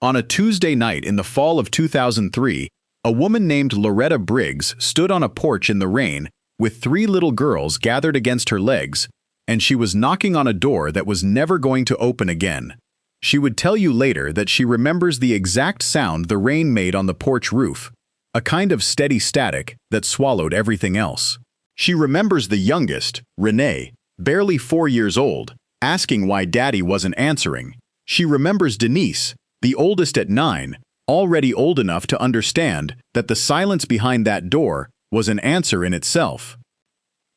On a Tuesday night in the fall of 2003, a woman named Loretta Briggs stood on a porch in the rain with three little girls gathered against her legs, and she was knocking on a door that was never going to open again. She would tell you later that she remembers the exact sound the rain made on the porch roof, a kind of steady static that swallowed everything else. She remembers the youngest, Renee, barely 4 years old, asking why Daddy wasn't answering. She remembers Denise, the oldest at 9, already old enough to understand that the silence behind that door was an answer in itself.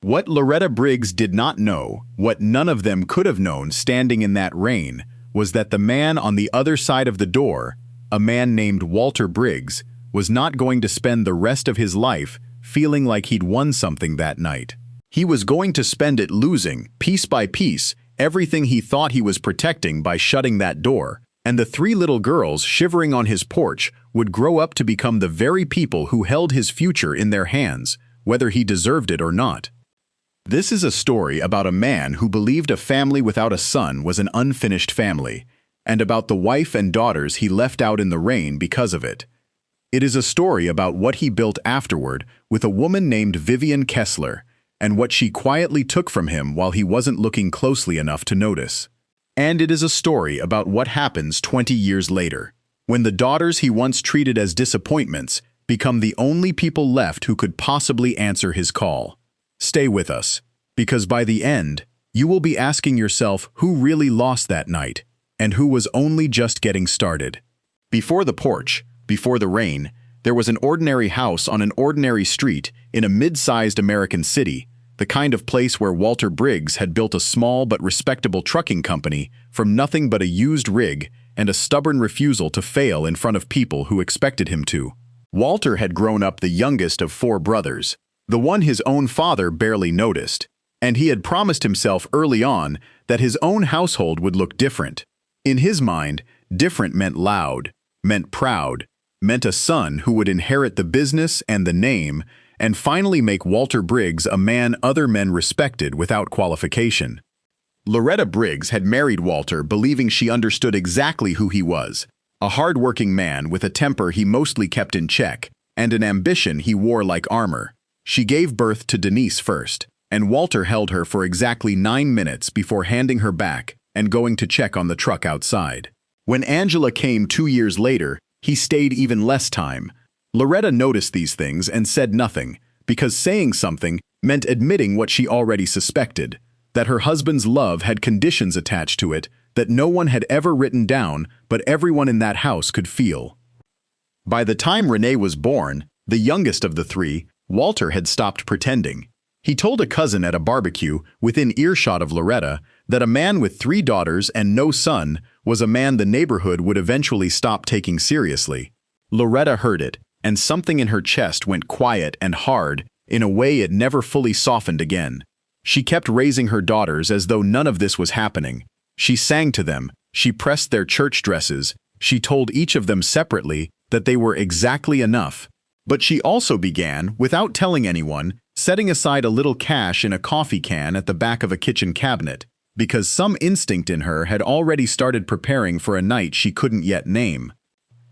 What Loretta Briggs did not know, what none of them could have known standing in that rain, was that the man on the other side of the door, a man named Walter Briggs, was not going to spend the rest of his life feeling like he'd won something that night. He was going to spend it losing, piece by piece, everything he thought he was protecting by shutting that door, and the three little girls shivering on his porch would grow up to become the very people who held his future in their hands, whether he deserved it or not. This is a story about a man who believed a family without a son was an unfinished family, and about the wife and daughters he left out in the rain because of it. It is a story about what he built afterward with a woman named Vivian Kessler, and what she quietly took from him while he wasn't looking closely enough to notice. And it is a story about what happens 20 years later, when the daughters he once treated as disappointments become the only people left who could possibly answer his call. Stay with us, because by the end, you will be asking yourself who really lost that night, and who was only just getting started. Before the porch, before the rain, there was an ordinary house on an ordinary street in a mid-sized American city, the kind of place where Walter Briggs had built a small but respectable trucking company from nothing but a used rig and a stubborn refusal to fail in front of people who expected him to. Walter had grown up the youngest of 4 brothers, the one his own father barely noticed, and he had promised himself early on that his own household would look different. In his mind, different meant loud, meant proud, meant a son who would inherit the business and the name, and finally make Walter Briggs a man other men respected without qualification. Loretta Briggs had married Walter believing she understood exactly who he was, a hard-working man with a temper he mostly kept in check, and an ambition he wore like armor. She gave birth to Denise first, and Walter held her for exactly 9 minutes before handing her back and going to check on the truck outside. When Angela came 2 years later, he stayed even less time. Loretta noticed these things and said nothing, because saying something meant admitting what she already suspected, that her husband's love had conditions attached to it that no one had ever written down but everyone in that house could feel. By the time Renee was born, the youngest of the 3, Walter had stopped pretending. He told a cousin at a barbecue, within earshot of Loretta, that a man with 3 daughters and no son was a man the neighborhood would eventually stop taking seriously. Loretta heard it, and something in her chest went quiet and hard in a way it never fully softened again. She kept raising her daughters as though none of this was happening. She sang to them, she pressed their church dresses, she told each of them separately that they were exactly enough. But she also began, without telling anyone, setting aside a little cash in a coffee can at the back of a kitchen cabinet, because some instinct in her had already started preparing for a night she couldn't yet name.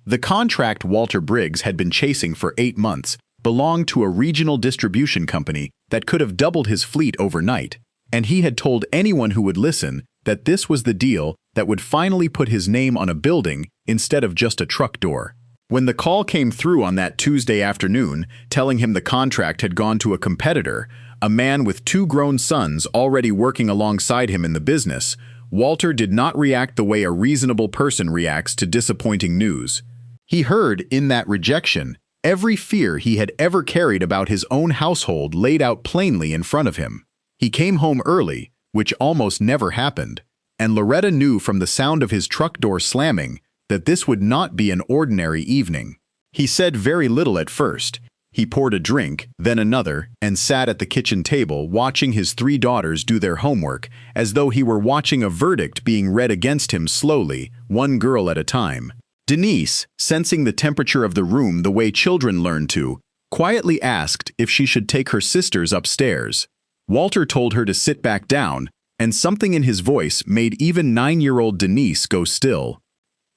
The contract Walter Briggs had been chasing for 8 months belonged to a regional distribution company that could have doubled his fleet overnight, and he had told anyone who would listen that this was the deal that would finally put his name on a building instead of just a truck door. When the call came through on that Tuesday afternoon, telling him the contract had gone to a competitor, a man with 2 grown sons already working alongside him in the business, Walter did not react the way a reasonable person reacts to disappointing news. He heard, in that rejection, every fear he had ever carried about his own household laid out plainly in front of him. He came home early, which almost never happened, and Loretta knew from the sound of his truck door slamming that this would not be an ordinary evening. He said very little at first. He poured a drink, then another, and sat at the kitchen table watching his 3 daughters do their homework as though he were watching a verdict being read against him slowly, one girl at a time. Denise, sensing the temperature of the room the way children learn to, quietly asked if she should take her sisters upstairs. Walter told her to sit back down, and something in his voice made even 9-year-old Denise go still.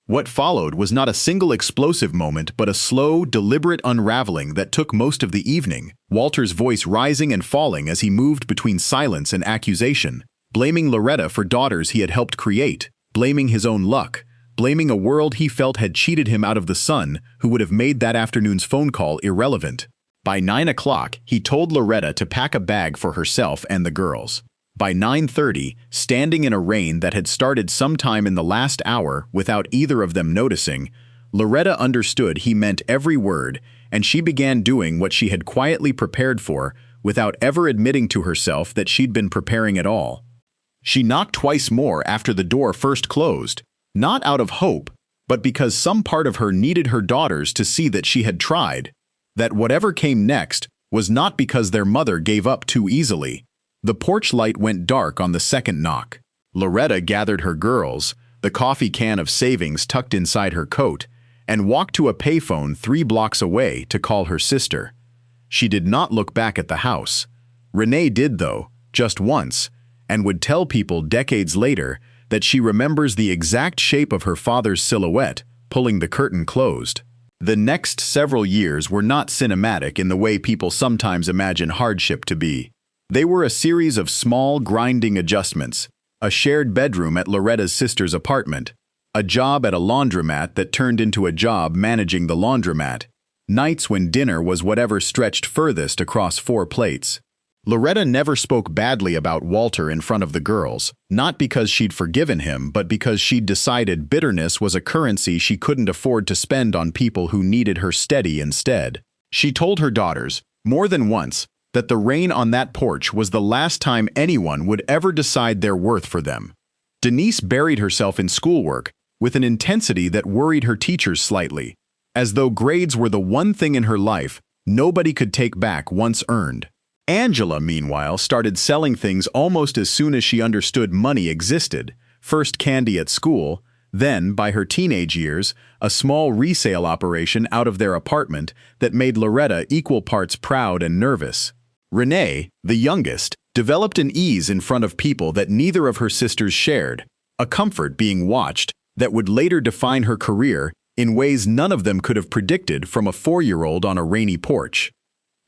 What followed was not a single explosive moment but a slow, deliberate unraveling that took most of the evening, Walter's voice rising and falling as he moved between silence and accusation, blaming Loretta for daughters he had helped create, blaming his own luck, blaming a world he felt had cheated him out of the son who would have made that afternoon's phone call irrelevant. By 9 o'clock, he told Loretta to pack a bag for herself and the girls. By 9:30, standing in a rain that had started sometime in the last hour without either of them noticing, Loretta understood he meant every word, and she began doing what she had quietly prepared for without ever admitting to herself that she'd been preparing at all. She knocked twice more after the door first closed, not out of hope, but because some part of her needed her daughters to see that she had tried, that whatever came next was not because their mother gave up too easily. The porch light went dark on the second knock. Loretta gathered her girls, the coffee can of savings tucked inside her coat, and walked to a payphone 3 blocks away to call her sister. She did not look back at the house. Renee did, though, just once, and would tell people decades later that she remembers the exact shape of her father's silhouette pulling the curtain closed. The next several years were not cinematic in the way people sometimes imagine hardship to be. They were a series of small, grinding adjustments, a shared bedroom at Loretta's sister's apartment, a job at a laundromat that turned into a job managing the laundromat, nights when dinner was whatever stretched furthest across 4 plates. Loretta never spoke badly about Walter in front of the girls, not because she'd forgiven him, but because she'd decided bitterness was a currency she couldn't afford to spend on people who needed her steady instead. She told her daughters, more than once, that the rain on that porch was the last time anyone would ever decide their worth for them. Denise buried herself in schoolwork with an intensity that worried her teachers slightly, as though grades were the one thing in her life nobody could take back once earned. Angela, meanwhile, started selling things almost as soon as she understood money existed, first candy at school, then, by her teenage years, a small resale operation out of their apartment that made Loretta equal parts proud and nervous. Renee, the youngest, developed an ease in front of people that neither of her sisters shared, a comfort being watched that would later define her career in ways none of them could have predicted from a 4-year-old on a rainy porch.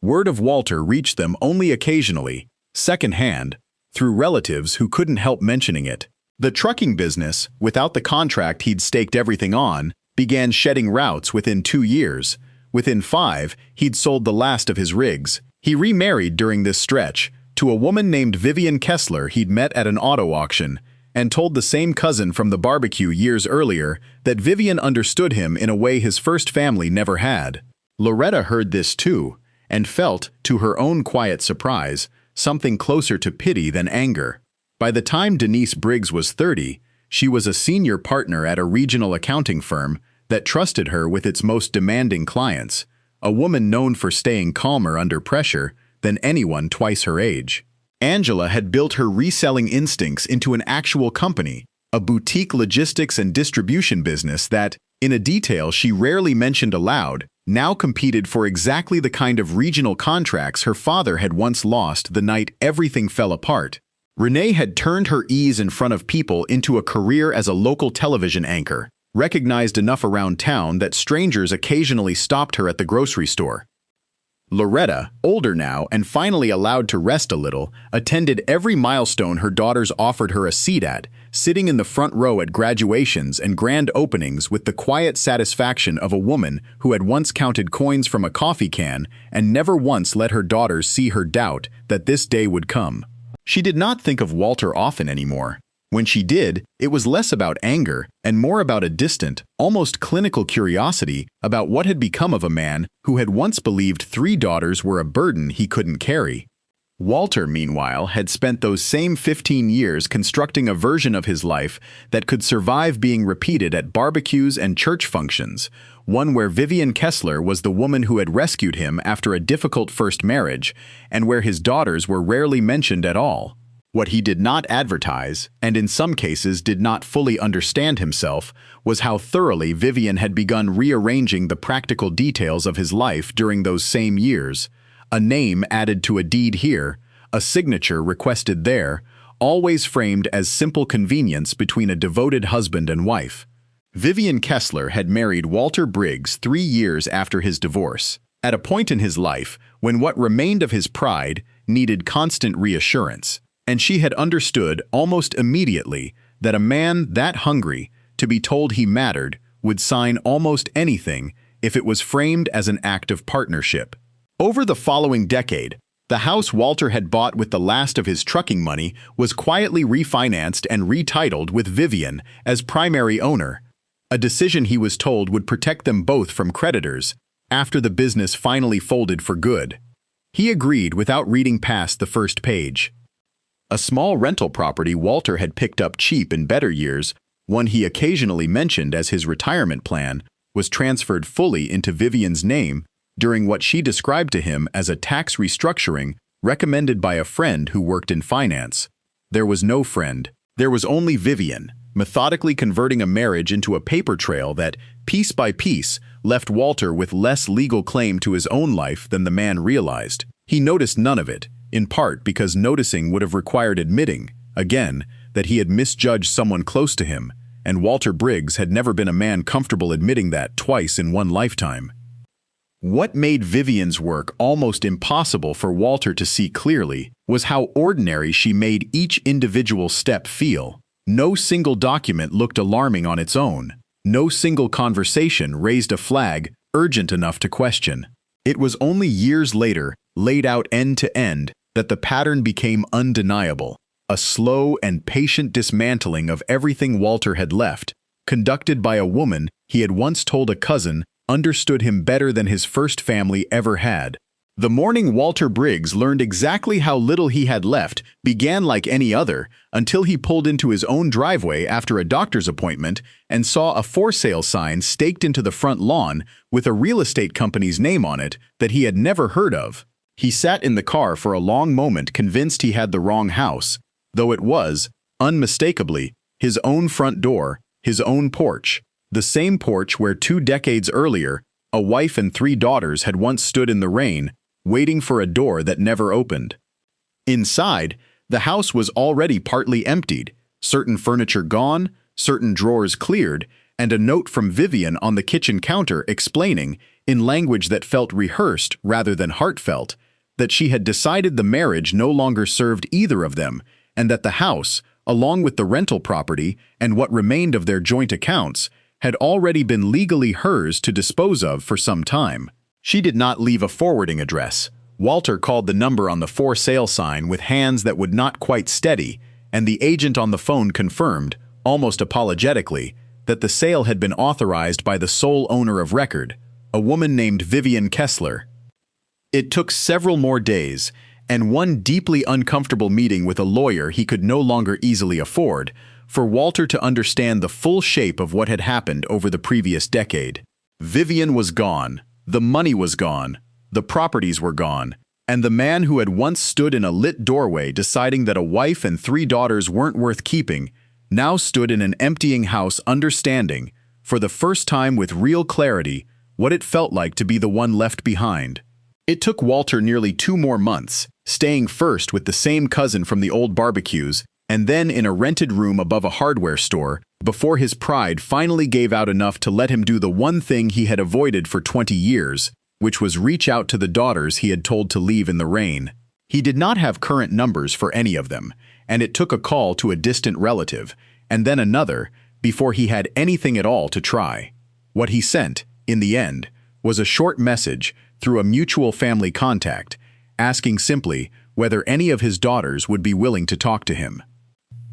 Word of Walter reached them only occasionally, secondhand, through relatives who couldn't help mentioning it. The trucking business, without the contract he'd staked everything on, began shedding routes within 2 years. Within 5, he'd sold the last of his rigs. He remarried during this stretch to a woman named Vivian Kessler he'd met at an auto auction, and told the same cousin from the barbecue years earlier that Vivian understood him in a way his first family never had. Loretta heard this too, and felt, to her own quiet surprise, something closer to pity than anger. By the time Denise Briggs was 30, she was a senior partner at a regional accounting firm that trusted her with its most demanding clients, a woman known for staying calmer under pressure than anyone twice her age. Angela had built her reselling instincts into an actual company, a boutique logistics and distribution business that, in a detail she rarely mentioned aloud, now competed for exactly the kind of regional contracts her father had once lost the night everything fell apart. Renee had turned her ease in front of people into a career as a local television anchor, recognized enough around town that strangers occasionally stopped her at the grocery store. Loretta, older now and finally allowed to rest a little, attended every milestone her daughters offered her a seat at, sitting in the front row at graduations and grand openings with the quiet satisfaction of a woman who had once counted coins from a coffee can and never once let her daughters see her doubt that this day would come. She did not think of Walter often anymore. When she did, it was less about anger and more about a distant, almost clinical curiosity about what had become of a man who had once believed 3 daughters were a burden he couldn't carry. Walter, meanwhile, had spent those same 15 years constructing a version of his life that could survive being repeated at barbecues and church functions, one where Vivian Kessler was the woman who had rescued him after a difficult first marriage, and where his daughters were rarely mentioned at all. What he did not advertise, and in some cases did not fully understand himself, was how thoroughly Vivian had begun rearranging the practical details of his life during those same years. A name added to a deed here, a signature requested there, always framed as simple convenience between a devoted husband and wife. Vivian Kessler had married Walter Briggs 3 years after his divorce, at a point in his life when what remained of his pride needed constant reassurance, and she had understood almost immediately that a man that hungry to be told he mattered would sign almost anything if it was framed as an act of partnership. Over the following decade, the house Walter had bought with the last of his trucking money was quietly refinanced and retitled with Vivian as primary owner, a decision he was told would protect them both from creditors after the business finally folded for good. He agreed without reading past the first page. A small rental property Walter had picked up cheap in better years, one he occasionally mentioned as his retirement plan, was transferred fully into Vivian's name during what she described to him as a tax restructuring recommended by a friend who worked in finance. There was no friend. There was only Vivian, methodically converting a marriage into a paper trail that, piece by piece, left Walter with less legal claim to his own life than the man realized. He noticed none of it, in part because noticing would have required admitting, again, that he had misjudged someone close to him, and Walter Briggs had never been a man comfortable admitting that twice in one lifetime. What made Vivian's work almost impossible for Walter to see clearly was how ordinary she made each individual step feel. No single document looked alarming on its own. No single conversation raised a flag urgent enough to question. It was only years later, laid out end to end, that the pattern became undeniable. A slow and patient dismantling of everything Walter had left, conducted by a woman he had once told a cousin understood him better than his first family ever had. The morning Walter Briggs learned exactly how little he had left began like any other until he pulled into his own driveway after a doctor's appointment and saw a for sale sign staked into the front lawn with a real estate company's name on it that he had never heard of. He sat in the car for a long moment convinced he had the wrong house, though it was, unmistakably, his own front door, his own porch, the same porch where 2 decades earlier, a wife and 3 daughters had once stood in the rain, waiting for a door that never opened. Inside, the house was already partly emptied, certain furniture gone, certain drawers cleared, and a note from Vivian on the kitchen counter explaining, in language that felt rehearsed rather than heartfelt, that she had decided the marriage no longer served either of them, and that the house, along with the rental property and what remained of their joint accounts, had already been legally hers to dispose of for some time. She did not leave a forwarding address. Walter called the number on the for sale sign with hands that would not quite steady, and the agent on the phone confirmed, almost apologetically, that the sale had been authorized by the sole owner of record, a woman named Vivian Kessler. It took several more days, and one deeply uncomfortable meeting with a lawyer he could no longer easily afford, for Walter to understand the full shape of what had happened over the previous decade. Vivian was gone, the money was gone, the properties were gone, and the man who had once stood in a lit doorway deciding that a wife and 3 daughters weren't worth keeping, now stood in an emptying house understanding, for the first time with real clarity, what it felt like to be the one left behind. It took Walter nearly 2 more months, staying first with the same cousin from the old barbecues, and then in a rented room above a hardware store, before his pride finally gave out enough to let him do the one thing he had avoided for 20 years, which was reach out to the daughters he had told to leave in the rain. He did not have current numbers for any of them, and it took a call to a distant relative, and then another, before he had anything at all to try. What he sent, in the end, was a short message through a mutual family contact, asking simply whether any of his daughters would be willing to talk to him.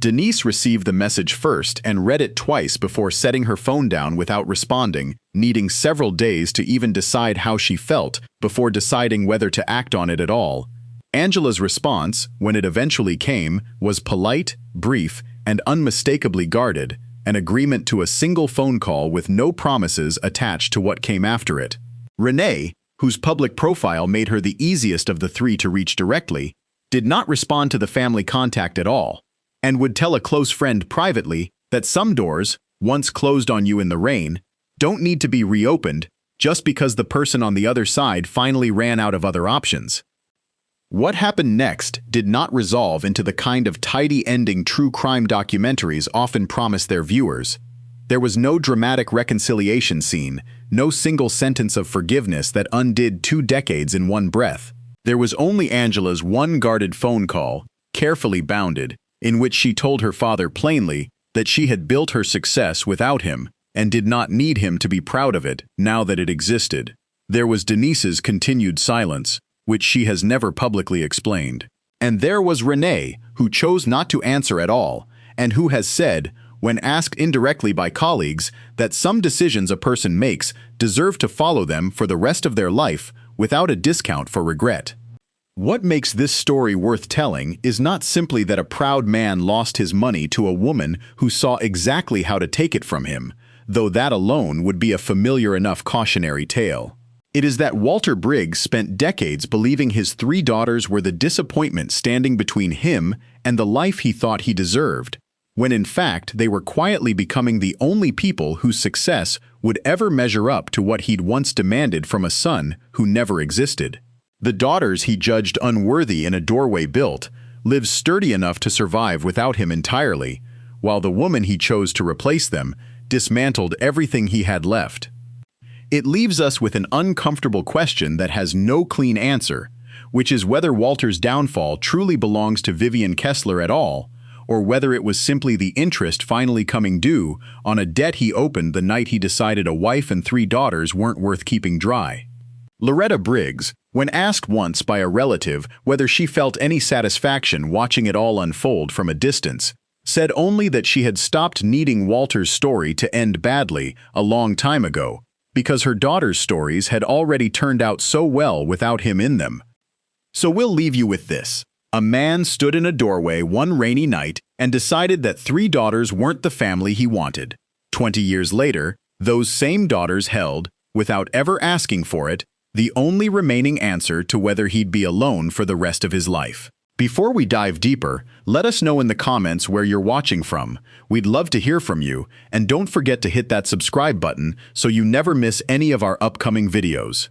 Denise received the message first and read it twice before setting her phone down without responding, needing several days to even decide how she felt before deciding whether to act on it at all. Angela's response, when it eventually came, was polite, brief, and unmistakably guarded, an agreement to a single phone call with no promises attached to what came after it. Renee, whose public profile made her the easiest of the 3 to reach directly, did not respond to the family contact at all, and would tell a close friend privately that some doors, once closed on you in the rain, don't need to be reopened just because the person on the other side finally ran out of other options. What happened next did not resolve into the kind of tidy ending true crime documentaries often promise their viewers. There was no dramatic reconciliation scene, no single sentence of forgiveness that undid 2 decades in one breath. There was only Angela's one guarded phone call, carefully bounded, in which she told her father plainly that she had built her success without him and did not need him to be proud of it now that it existed. There was Denise's continued silence, which she has never publicly explained. And there was Renee, who chose not to answer at all, and who has said, when asked indirectly by colleagues, that some decisions a person makes deserve to follow them for the rest of their life without a discount for regret. What makes this story worth telling is not simply that a proud man lost his money to a woman who saw exactly how to take it from him, though that alone would be a familiar enough cautionary tale. It is that Walter Briggs spent decades believing his 3 daughters were the disappointment standing between him and the life he thought he deserved, when in fact they were quietly becoming the only people whose success would ever measure up to what he'd once demanded from a son who never existed. The daughters he judged unworthy in a doorway built lived sturdy enough to survive without him entirely, while the woman he chose to replace them dismantled everything he had left. It leaves us with an uncomfortable question that has no clean answer, which is whether Walter's downfall truly belongs to Vivian Kessler at all, or whether it was simply the interest finally coming due on a debt he opened the night he decided a wife and 3 daughters weren't worth keeping dry. Loretta Briggs, when asked once by a relative whether she felt any satisfaction watching it all unfold from a distance, said only that she had stopped needing Walter's story to end badly a long time ago, because her daughter's stories had already turned out so well without him in them. So we'll leave you with this. A man stood in a doorway one rainy night and decided that 3 daughters weren't the family he wanted. 20 years later, those same daughters held, without ever asking for it, the only remaining answer to whether he'd be alone for the rest of his life. Before we dive deeper, let us know in the comments where you're watching from. We'd love to hear from you, and don't forget to hit that subscribe button so you never miss any of our upcoming videos.